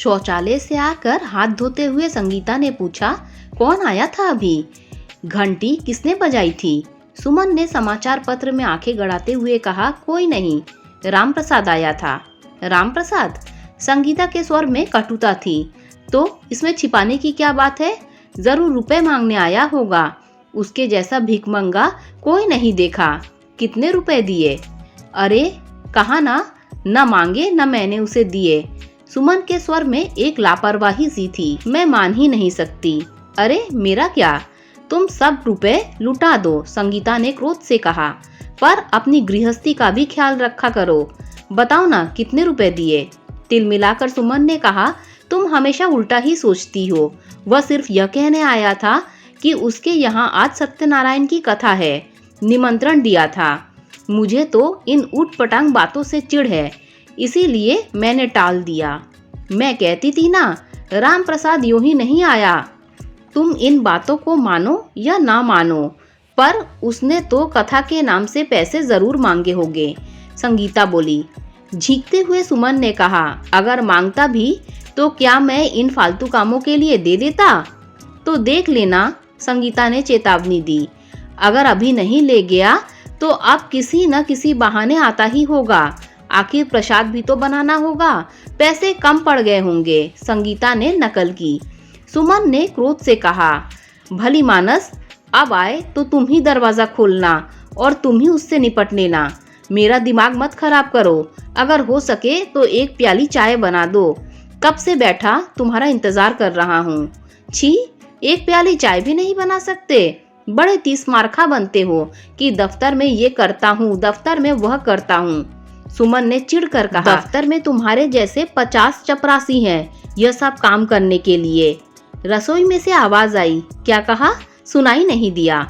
शौचालय से आकर हाथ धोते हुए संगीता ने पूछा, कौन आया था अभी? घंटी किसने बजाई थी? सुमन ने समाचार पत्र में आंखें गड़ाते हुए कहा, कोई नहीं, रामप्रसाद आया था। रामप्रसाद? संगीता के स्वर में कटुता थी। तो इसमें छिपाने की क्या बात है? जरूर रुपए मांगने आया होगा। उसके जैसा भिखमंगा कोई नहीं देखा। कितने रुपए दिए? अरे कहा ना, न मांगे न मैंने उसे दिए। सुमन के स्वर में एक लापरवाही सी थी। मैं मान ही नहीं सकती। अरे मेरा क्या, तुम सब रुपए लुटा दो, संगीता ने क्रोध से कहा। पर अपनी गृहस्थी का भी ख्याल रखा करो। बताओ ना, कितने रुपए दिए? तिल मिलाकर सुमन ने कहा, तुम हमेशा उल्टा ही सोचती हो। वह सिर्फ यह कहने आया था कि उसके यहाँ आज सत्यनारायण की कथा है, निमंत्रण दिया था। मुझे तो इन ऊटपटांग बातों से चिढ़ है, इसीलिए मैंने टाल दिया। मैं कहती थी ना, रामप्रसाद यूं ही नहीं आया। तुम इन बातों को मानो या ना मानो, पर उसने तो कथा के नाम से पैसे जरूर मांगे होंगे, संगीता बोली। झींकते हुए सुमन ने कहा, अगर मांगता भी तो क्या मैं इन फालतू कामों के लिए दे देता? तो देख लेना, संगीता ने चेतावनी दी। अगर अभी नहीं ले गया तो अब किसी न किसी बहाने आता ही होगा। आखिर प्रसाद भी तो बनाना होगा, पैसे कम पड़ गए होंगे, संगीता ने नकल की। सुमन ने क्रोध से कहा, भली मानस, अब आए तो तुम ही दरवाजा खोलना और तुम ही उससे निपट लेना। मेरा दिमाग मत खराब करो। अगर हो सके तो एक प्याली चाय बना दो। कब से बैठा तुम्हारा इंतजार कर रहा हूँ। छी, एक प्याली चाय भी नहीं बना सकते? बड़े तीस मारखा बनते हो कि दफ्तर में ये करता हूँ, दफ्तर में वह करता हूँ। सुमन ने चिढ़कर कहा, दफ्तर में तुम्हारे जैसे 50 चपरासी हैं यह सब काम करने के लिए। रसोई में से आवाज आई। क्या कहा? सुनाई नहीं दिया।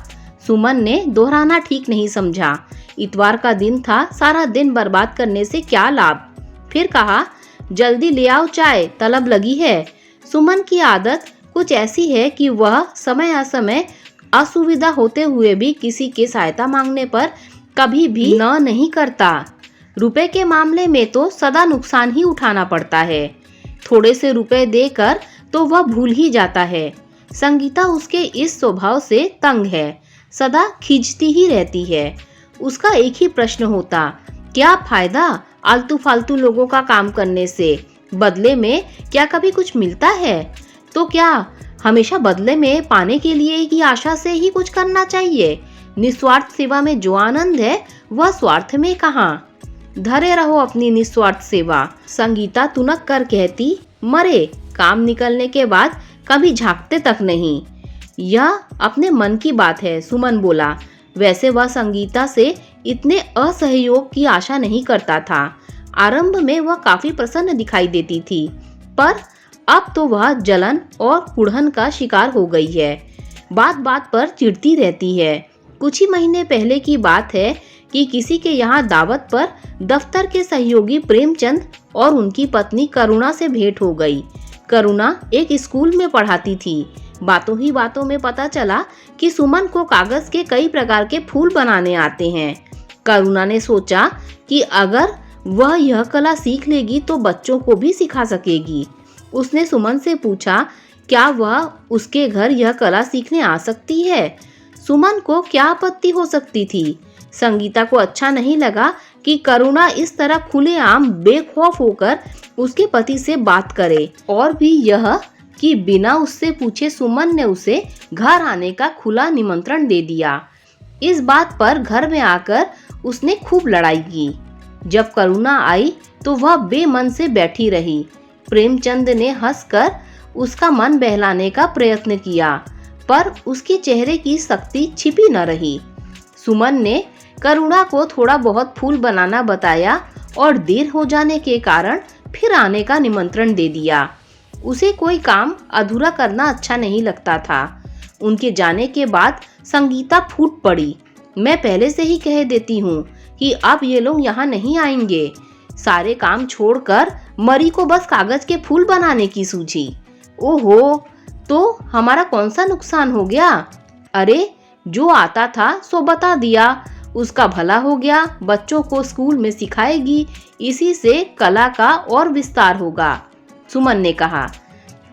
सुमन ने दोहराना ठीक नहीं समझा। इतवार का दिन था, सारा दिन बर्बाद करने से क्या लाभ। फिर कहा, जल्दी ले आओ चाय, तलब लगी है। सुमन की आदत कुछ ऐसी है कि वह समय असमय असुविधा होते हुए भी किसी के सहायता मांगने पर कभी भी न नहीं करता। रुपए के मामले में तो सदा नुकसान ही उठाना पड़ता है। थोड़े से रुपए देकर तो वह भूल ही जाता है। संगीता उसके इस स्वभाव से तंग है, सदा खींचती ही रहती है। उसका एक ही प्रश्न होता, क्या फायदा आलतू फालतू लोगों का काम करने से? बदले में क्या कभी कुछ मिलता है? तो क्या हमेशा बदले में पाने के लिए की आशा से ही कुछ करना चाहिए? निस्वार्थ सेवा में जो आनंद है वह स्वार्थ में कहाँ। धरे रहो अपनी निस्वार्थ सेवा, संगीता तुनक कर कहती। मरे, काम निकलने के बाद कभी झांकते तक नहीं। यह अपने मन की बात है, सुमन बोला। वैसे वह संगीता से इतने असहयोग की आशा नहीं करता था। आरंभ में वह काफी प्रसन्न दिखाई देती थी, पर अब तो वह जलन और कुढ़न का शिकार हो गई है। बात बात पर चिढ़ती रहती है। कुछ ही महीने पहले की बात है कि किसी के यहाँ दावत पर दफ्तर के सहयोगी प्रेमचंद और उनकी पत्नी करुणा से भेंट हो गई। करुणा एक स्कूल में पढ़ाती थी। बातों ही बातों में पता चला कि सुमन को कागज के कई प्रकार के फूल बनाने आते हैं। करुणा ने सोचा कि अगर वह यह कला सीख लेगी तो बच्चों को भी सिखा सकेगी। उसने सुमन से पूछा, क्या वह उसके घर यह कला सीखने आ सकती है? सुमन को क्या आपत्ति हो सकती थी? संगीता को अच्छा नहीं लगा कि करुणा इस तरह खुलेआम बेखौफ होकर उसके पति से बात करे, और भी यह कि बिना उससे पूछे सुमन ने उसे घर आने का खुला निमंत्रण दे दिया। इस बात पर घर में आकर उसने खूब लड़ाई की। जब करुणा आई तो वह बेमन से बैठी रही। प्रेमचंद ने हंसकर उसका मन बहलाने का प्रयत्न किया, पर उसके चेहरे की सख्ती छिपी न रही। सुमन ने करुणा को थोड़ा बहुत फूल बनाना बताया और देर हो जाने के कारण फिर आने का निमंत्रण दे दिया। उसे कोई काम अधूरा करना अच्छा नहीं लगता था। उनके जाने के बाद संगीता फूट पड़ी। मैं पहले से ही कह देती हूँ कि अब ये लोग यहाँ नहीं आएंगे। सारे काम छोड़कर मरी को बस कागज के फूल बनाने की सूझी। ओहो, तो हमारा कौन सा नुकसान हो गया? अरे, जो आता था सो बता दिया, उसका भला हो गया। बच्चों को स्कूल में सिखाएगी, इसी से कला का और विस्तार होगा। सुमन ने कहा।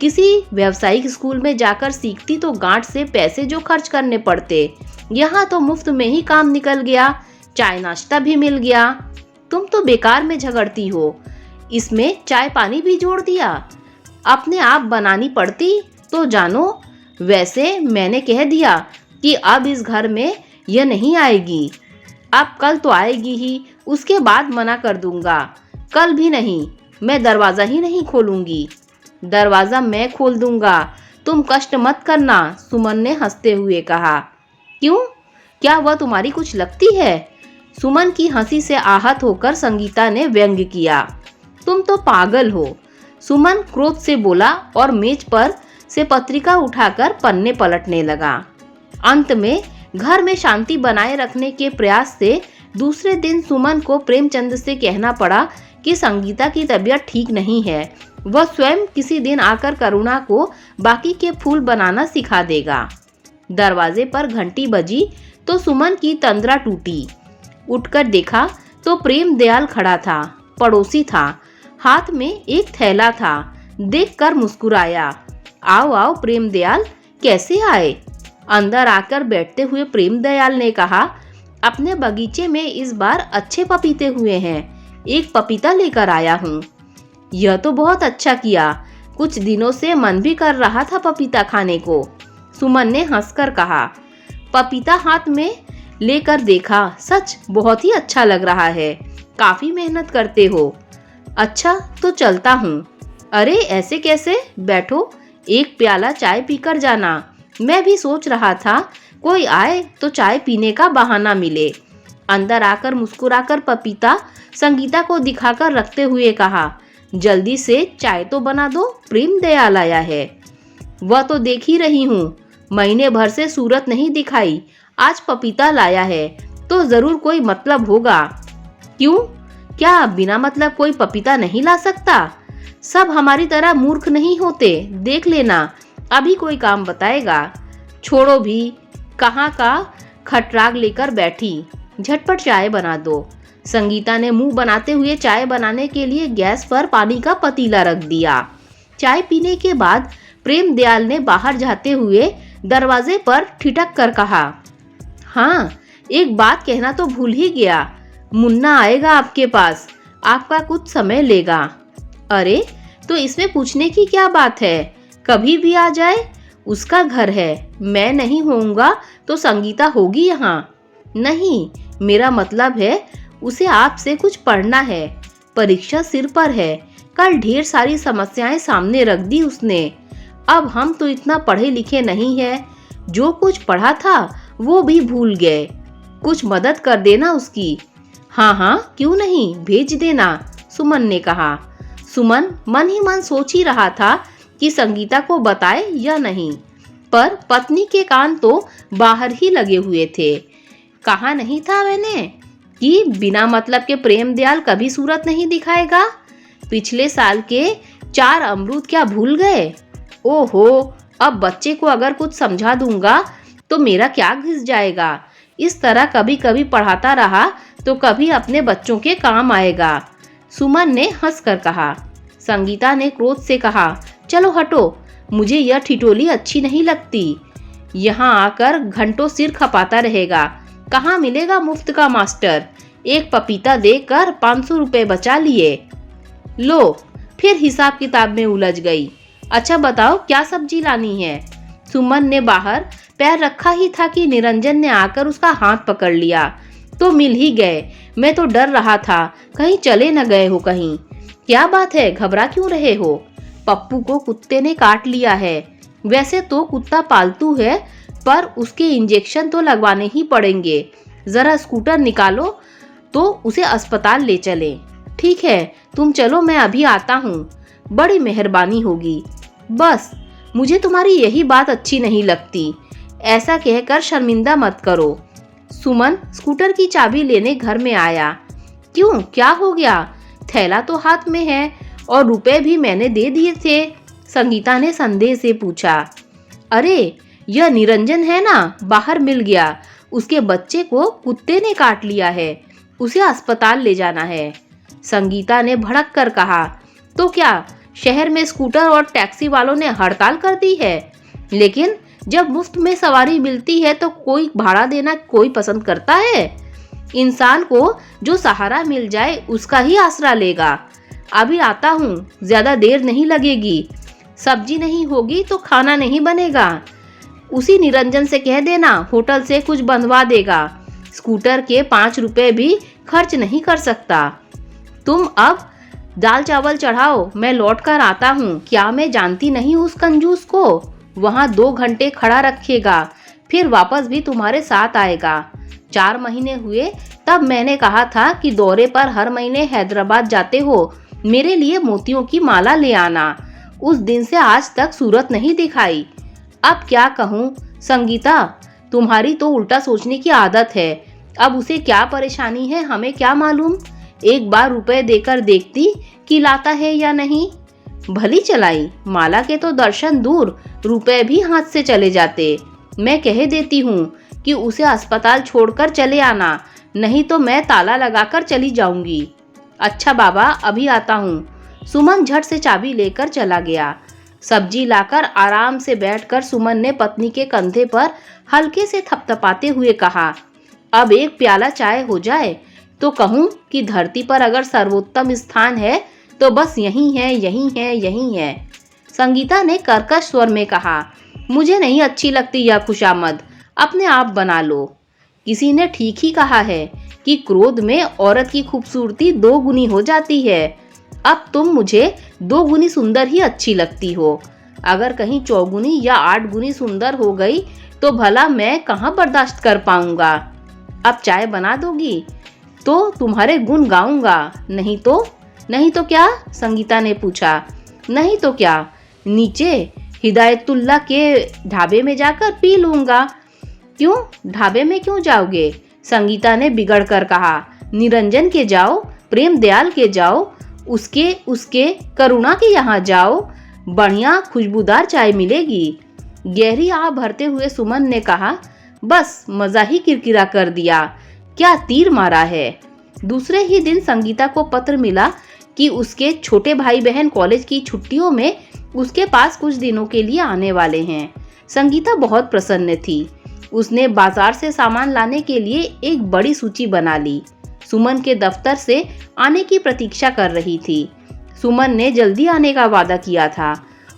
किसी व्यावसायिक स्कूल में जाकर सीखती तो गांठ से पैसे जो खर्च करने पड़ते, यहाँ तो मुफ्त में ही काम निकल गया, चाय नाश्ता भी मिल गया। तुम तो बेकार में झगड़ती हो, इसमें चाय पानी भी जोड़ दिया। अपने आप बनानी पड़ती तो जानो। वैसे मैंने कह दिया कि अब इस घर में यह नहीं आएगी। अब कल तो आएगी ही, उसके बाद मना कर दूंगा। कल भी नहीं, मैं दरवाजा ही नहीं खोलूंगी। दरवाजा मैं खोल दूंगा, तुम कष्ट मत करना, सुमन ने हंसते हुए कहा। क्यों, क्या वह तुम्हारी कुछ लगती है? सुमन की हंसी से आहत होकर संगीता ने व्यंग्य किया। तुम तो पागल हो, सुमन क्रोध से बोला और मेज पर से पत्रिका उठाकर पन्ने पलटने लगा। अंत में घर में शांति बनाए रखने के प्रयास से दूसरे दिन सुमन को प्रेमचंद से कहना पड़ा कि संगीता की तबीयत ठीक नहीं है, वह स्वयं किसी दिन आकर करुणा को बाकी के फूल बनाना सिखा देगा। दरवाजे पर घंटी बजी तो सुमन की तंद्रा टूटी। उठकर देखा तो प्रेम दयाल खड़ा था, पड़ोसी था, हाथ में एक थैला था। देखकर मुस्कुराया। आओ आओ प्रेम दयाल, कैसे आए? अंदर आकर बैठते हुए प्रेम दयाल ने कहा, अपने बगीचे में इस बार अच्छे पपीते हुए हैं, एक पपीता लेकर आया हूँ। यह तो बहुत अच्छा किया, कुछ दिनों से मन भी कर रहा था पपीता खाने को, सुमन ने हंसकर कहा। पपीता हाथ में लेकर देखा, सच बहुत ही अच्छा लग रहा है, काफी मेहनत करते हो। अच्छा तो चलता हूँ। अरे ऐसे कैसे, बैठो, एक प्याला चाय पीकर जाना। मैं भी सोच रहा था कोई आए तो चाय पीने का बहाना मिले। अंदर आकर मुस्कुराकर पपीता संगीता को दिखाकर रखते हुए कहा, जल्दी से चाय तो बना दो, प्रेम दयाल आया है। वह तो देख ही रही हूँ, महीने भर से सूरत नहीं दिखाई, आज पपीता लाया है तो जरूर कोई मतलब होगा। क्यों, क्या बिना मतलब कोई पपीता नहीं ला सकता? सब हमारी तरह मूर्ख नहीं होते, देख लेना, अभी कोई काम बताएगा। छोड़ो भी, कहाँ का खटराग लेकर बैठी, झटपट चाय बना दो। संगीता ने मुंह बनाते हुए चाय बनाने के लिए गैस पर पानी का पतीला रख दिया। चाय पीने के बाद प्रेम दयाल ने बाहर जाते हुए दरवाजे पर ठिठक कर कहा, हाँ एक बात कहना तो भूल ही गया, मुन्ना आएगा आपके पास, आपका कुछ समय लेगा। अरे तो इसमें पूछने की क्या बात है, कभी भी आ जाए, उसका घर है, मैं नहीं होऊंगा तो संगीता होगी यहाँ। नहीं, मेरा मतलब है उसे आपसे कुछ पढ़ना है, परीक्षा सिर पर है, कल ढेर सारी समस्याएं सामने रख दी उसने। अब हम तो इतना पढ़े लिखे नहीं है, जो कुछ पढ़ा था वो भी भूल गए, कुछ मदद कर देना उसकी। हाँ हाँ क्यों नहीं, भेज देना, सुमन ने कहा। सुमन मन ही मन सोच ही रहा था कि संगीता को बताए या नहीं, पर पत्नी के कान तो बाहर ही लगे हुए थे। कहा नहीं था मैंने कि बिना मतलब के प्रेम दयाल कभी सूरत नहीं दिखाएगा? पिछले साल के 4 अमरूद क्या भूल गए? ओहो, अब बच्चे को अगर कुछ समझा दूंगा तो मेरा क्या घिस जाएगा। इस तरह कभी कभी पढ़ाता रहा तो कभी अपने बच्चों के काम आएगा, सुमन ने हंसकर कहा। संगीता ने क्रोध से कहा, चलो हटो, मुझे यह ठिठोली अच्छी नहीं लगती। यहाँ आकर घंटों सिर खपाता रहेगा, कहाँ मिलेगा मुफ्त का मास्टर। एक पपीता देकर 500 रुपए बचा लिए। लो, फिर हिसाब किताब में उलझ गई। अच्छा बताओ क्या सब्जी लानी है? सुमन ने बाहर पैर रखा ही था कि निरंजन ने आकर उसका हाथ पकड़ लिया। तो मिल ही गए, मैं तो डर रहा था कहीं चले न गए हो कहीं। क्या बात है, घबरा क्यों रहे हो? पप्पू को कुत्ते ने काट लिया है। वैसे तो कुत्ता पालतू है, पर उसके इंजेक्शन तो लगवाने ही पड़ेंगे। जरा स्कूटर निकालो तो उसे अस्पताल ले चले। ठीक है, तुम चलो, मैं अभी आता हूँ, बड़ी मेहरबानी होगी। बस मुझे तुम्हारी यही बात अच्छी नहीं लगती, ऐसा कहकर शर्मिंदा मत करो। सुमन स्कूटर की चाबी लेने घर में आया। क्यों, क्या हो गया? थैला तो हाथ में है और रुपए भी मैंने दे दिए थे, संगीता ने संदेह से पूछा। अरे यह निरंजन है ना, बाहर मिल गया, उसके बच्चे को कुत्ते ने काट लिया है, उसे अस्पताल ले जाना है, संगीता ने भड़क कर कहा। तो क्या शहर में स्कूटर और टैक्सी वालों ने हड़ताल कर दी है, लेकिन जब मुफ्त में सवारी मिलती है तो कोई भाड़ा देना कोई पसंद करता है। इंसान को जो सहारा मिल जाए उसका ही आसरा लेगा। अभी आता हूँ, ज्यादा देर नहीं लगेगी। सब्जी नहीं होगी तो खाना नहीं बनेगा। उसी निरंजन से कह देना होटल से कुछ बनवा देगा। स्कूटर के 5 रुपए भी खर्च नहीं कर सकता। तुम अब दाल चावल चढ़ाओ, मैं लौट कर आता हूँ। क्या मैं जानती नहीं उस कंजूस को? वहाँ 2 घंटे खड़ा रखेगा, फिर वापस भी तुम्हारे साथ आएगा। 4 महीने हुए तब मैंने कहा था कि दौरे पर हर महीने हैदराबाद जाते हो, मेरे लिए मोतियों की माला ले आना। उस दिन से आज तक सूरत नहीं दिखाई। अब क्या कहूँ संगीता, तुम्हारी तो उल्टा सोचने की आदत है। अब उसे क्या परेशानी है हमें क्या मालूम। एक बार रुपए देकर देखती कि लाता है या नहीं। भली चलाई, माला के तो दर्शन दूर, रुपए भी हाथ से चले जाते। मैं कह देती हूँ कि उसे अस्पताल छोड़कर चले आना, नहीं तो मैं ताला लगाकर चली जाऊंगी। अच्छा बाबा, अभी आता हूँ। सुमन झट से चाबी लेकर चला गया। सब्जी लाकर आराम से बैठकर सुमन ने पत्नी के कंधे पर हल्के से थपथपाते हुए कहा, अब एक प्याला चाय हो जाए तो कहूँ कि धरती पर अगर सर्वोत्तम स्थान है तो बस यही है, यही है, यही है। संगीता ने कर्कश स्वर में कहा, मुझे नहीं अच्छी लगती यह खुशामद, अपने आप बना लो। किसी ने ठीक ही कहा है कि क्रोध में औरत की खूबसूरती 2 गुनी हो जाती है। अब तुम मुझे 2 गुनी सुंदर ही अच्छी लगती हो। अगर कहीं 4 गुनी या 8 गुनी सुंदर हो गई तो भला मैं कहाँ बर्दाश्त कर पाऊंगा। अब चाय बना दोगी तो तुम्हारे गुण गाऊंगा, नहीं तो क्या? संगीता ने पूछा। नहीं तो क्या, नीचे हिदायतुल्ला के ढाबे में जाकर पी लूंगा। क्यों, ढाबे में क्यों जाओगे? संगीता ने बिगड़ कर कहा, निरंजन के जाओ, प्रेम दयाल के जाओ, उसके करुणा के यहाँ जाओ, बढ़िया खुशबूदार चाय मिलेगी। गहरी आह भरते हुए सुमन ने कहा, बस मजा ही किरकिरा कर दिया, क्या तीर मारा है। दूसरे ही दिन संगीता को पत्र मिला कि उसके छोटे भाई बहन कॉलेज की छुट्टियों में उसके पास कुछ दिनों के लिए आने वाले हैं। संगीता बहुत प्रसन्न थी। उसने बाजार से सामान लाने के लिए एक बड़ी सूची बना ली। सुमन के दफ्तर से आने की प्रतीक्षा कर रही थी। सुमन ने जल्दी आने का वादा किया था।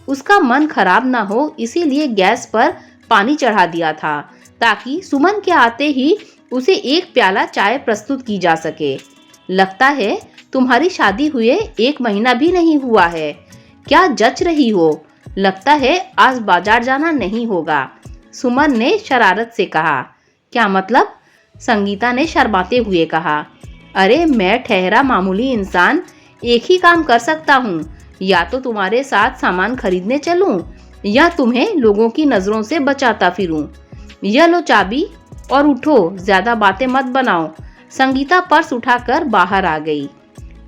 उसका मन खराब ना हो इसीलिए गैस पर पानी चढ़ा दिया था ताकि सुमन के आते ही उसे एक प्याला चाय प्रस्तुत की जा सके। लगता है तुम्हारी शादी हुए 1 महीना भी नहीं हुआ है। क्या जच रही हो? लगता है आज बाजार जाना नहीं होगा। सुमन ने शरारत से कहा। क्या मतलब? संगीता ने शर्माते हुए कहा। अरे मैं ठहरा मामूली इंसान एक ही काम कर सकता हूँ, या तो तुम्हारे साथ सामान खरीदने चलूं या तुम्हें लोगों की नजरों से बचाता फिरूं। यह लो चाबी और उठो, ज्यादा बातें मत बनाओ। संगीता पर्स उठाकर बाहर आ गई।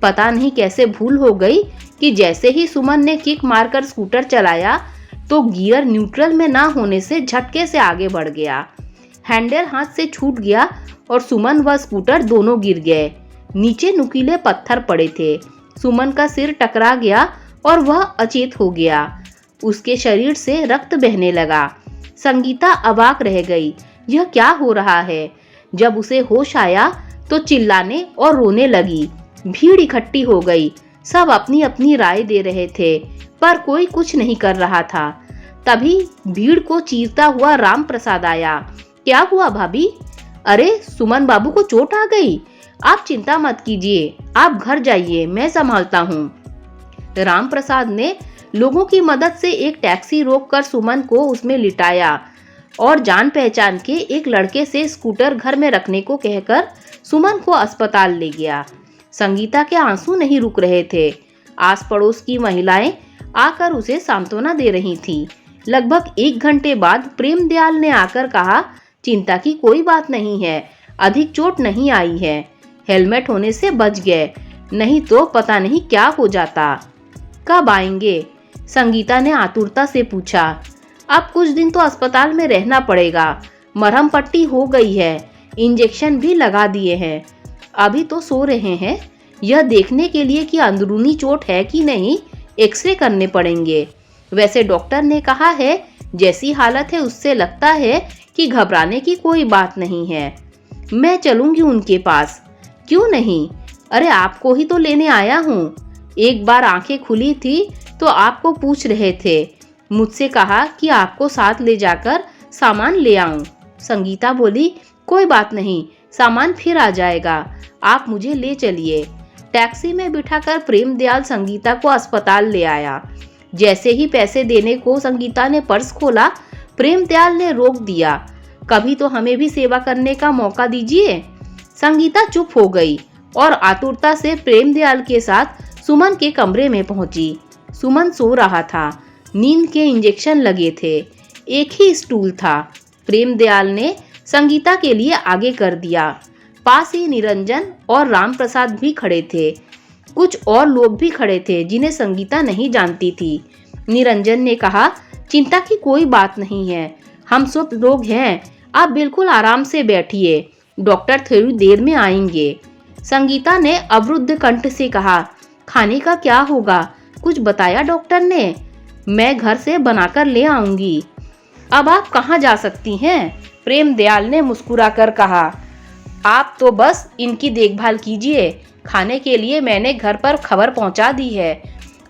पता नहीं कैसे भूल हो गई कि जैसे ही सुमन ने किक मारकर स्कूटर चलाया तो गियर न्यूट्रल में ना होने से झटके से आगे बढ़ गया। हैंडल हाथ से छूट गया और सुमन व स्कूटर दोनों गिर गए। नीचे नुकीले पत्थर पड़े थे। सुमन का सिर टकरा गया और वह अचेत हो गया। उसके शरीर से रक्त बहने लगा। संगीता अवाक रह गई, यह क्या हो रहा है? जब उसे होश आया तो चिल्लाने और रोने लगी। भीड़ इकट्ठी हो गई। सब अपनी अपनी राय दे रहे थे पर कोई कुछ नहीं कर रहा था। तभी भीड़ को चीरता हुआ राम प्रसाद आया। क्या हुआ भाभी? अरे सुमन बाबू को चोट आ गई। आप चिंता मत कीजिए, आप घर जाइए, मैं संभालता हूँ। राम प्रसाद ने लोगों की मदद से एक टैक्सी रोककर सुमन को उसमें लिटाया और जान पहचान के एक लड़के से स्कूटर घर में रखने को कहकर सुमन को अस्पताल ले गया। संगीता के आंसू नहीं रुक रहे थे। आस पड़ोस की महिलाएं आकर उसे सांत्वना दे रही थीं। लगभग 1 घंटे बाद प्रेम दयाल ने आकर कहा, चिंता की कोई बात नहीं है, अधिक चोट नहीं आई है, हेलमेट होने से बच गए, नहीं तो पता नहीं क्या हो जाता। कब आएंगे? संगीता ने आतुरता से पूछा। अब कुछ दिन तो अस्पताल में रहना पड़ेगा। मरहम पट्टी हो गई है, इंजेक्शन भी लगा दिए हैं। अभी तो सो रहे हैं। यह देखने के लिए कि अंदरूनी चोट है कि नहीं, एक्सरे करने पड़ेंगे। वैसे डॉक्टर ने कहा है जैसी हालत है उससे लगता है कि घबराने की कोई बात नहीं है। मैं चलूंगी उनके पास। क्यों नहीं? अरे आपको ही तो लेने आया हूँ। एक बार आंखें खुली थी तो आपको पूछ रहे थे। मुझसे कहा कि आपको साथ ले जाकर सामान ले आऊं। संगीता बोली, कोई बात नहीं, सामान फिर आ जाएगा, आप मुझे ले चलिए। टैक्सी में बिठाकर प्रेमदयाल संगीता को अस्पताल ले आया। जैसे ही पैसे देने को संगीता ने पर्स खोला, प्रेमदयाल ने रोक दिया। कभी तो हमें भी सेवा करने का मौका दीजिए। संगीता चुप हो गई और आतुरता से प्रेमदयाल के साथ सुमन के कमरे में पहुंची। सुमन सो रहा था, नींद के इंजेक्शन लगे थे, एक ही स्टूल था। प्रेमदयाल ने संगीता के लिए आगे कर दिया। पास ही निरंजन और राम प्रसाद भी खड़े थे। कुछ और लोग भी खड़े थे जिन्हें संगीता नहीं जानती थी। निरंजन ने कहा, चिंता की कोई बात नहीं है, हम सब लोग हैं, आप बिल्कुल आराम से बैठिए, डॉक्टर थोड़ी देर में आएंगे। संगीता ने अवरुद्ध कंठ से कहा, खाने का क्या होगा, कुछ बताया डॉक्टर ने? मैं घर से बनाकर ले आऊंगी। अब आप कहाँ जा सकती हैं? प्रेमदयाल ने मुस्कुराकर कहा, आप तो बस इनकी देखभाल कीजिए, खाने के लिए मैंने घर पर खबर पहुंचा दी है,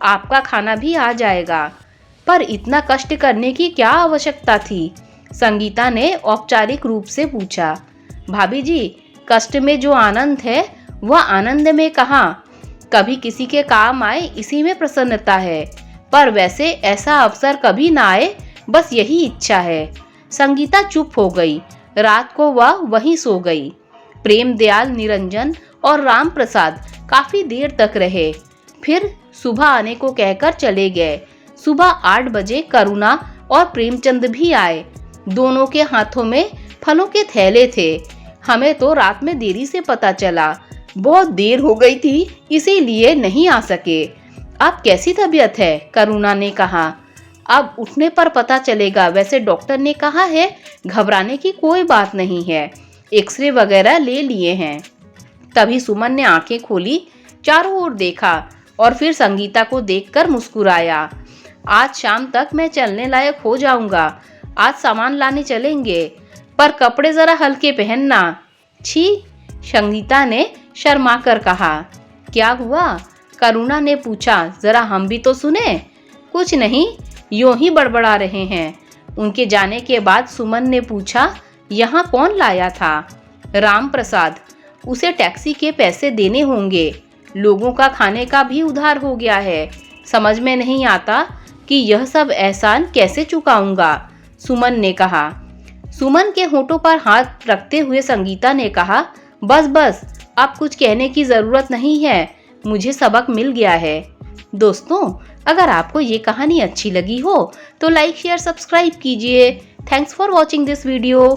आपका खाना भी आ जाएगा। पर इतना कष्ट करने की क्या आवश्यकता थी? संगीता ने औपचारिक रूप से पूछा। भाभी जी, कष्ट में जो आनंद है वह आनंद में कहाँ? कभी किसी के काम आए इसी में प्रसन्नता है, पर वैसे ऐसा अवसर कभी ना आए, बस यही इच्छा है। संगीता चुप हो गई। रात को वह वहीं सो गई। प्रेमदयाल, निरंजन और राम प्रसाद काफी देर तक रहे, फिर सुबह आने को कहकर चले गए। सुबह 8 बजे करुणा और प्रेमचंद भी आए। दोनों के हाथों में फलों के थैले थे। हमें तो रात में देरी से पता चला, बहुत देर हो गई थी इसीलिए नहीं आ सके। अब कैसी तबीयत है? करुणा ने कहा। अब उठने पर पता चलेगा, वैसे डॉक्टर ने कहा है घबराने की कोई बात नहीं है, एक्सरे वगैरह ले लिए हैं। तभी सुमन ने आंखें खोली, चारों ओर देखा और फिर संगीता को देखकर मुस्कुराया। आज शाम तक मैं चलने लायक हो जाऊंगा, आज सामान लाने चलेंगे, पर कपड़े जरा हल्के पहनना। छी, संगीता ने शर्मा कर कहा। क्या हुआ? करुणा ने पूछा, जरा हम भी तो सुने। कुछ नहीं, यूं ही बड़बड़ा रहे हैं। उनके जाने के बाद सुमन ने पूछा, यहाँ कौन लाया था? राम प्रसाद। उसे टैक्सी के पैसे देने होंगे, लोगों का खाने का भी उधार हो गया है। समझ में नहीं आता कि यह सब एहसान कैसे चुकाऊंगा, सुमन ने कहा। सुमन के होठों पर हाथ रखते हुए संगीता ने कहा, बस बस, अब कुछ कहने की ज़रूरत नहीं है, मुझे सबक मिल गया है। दोस्तों, अगर आपको ये कहानी अच्छी लगी हो तो लाइक, शेयर, सब्सक्राइब कीजिए। Thanks for watching this video.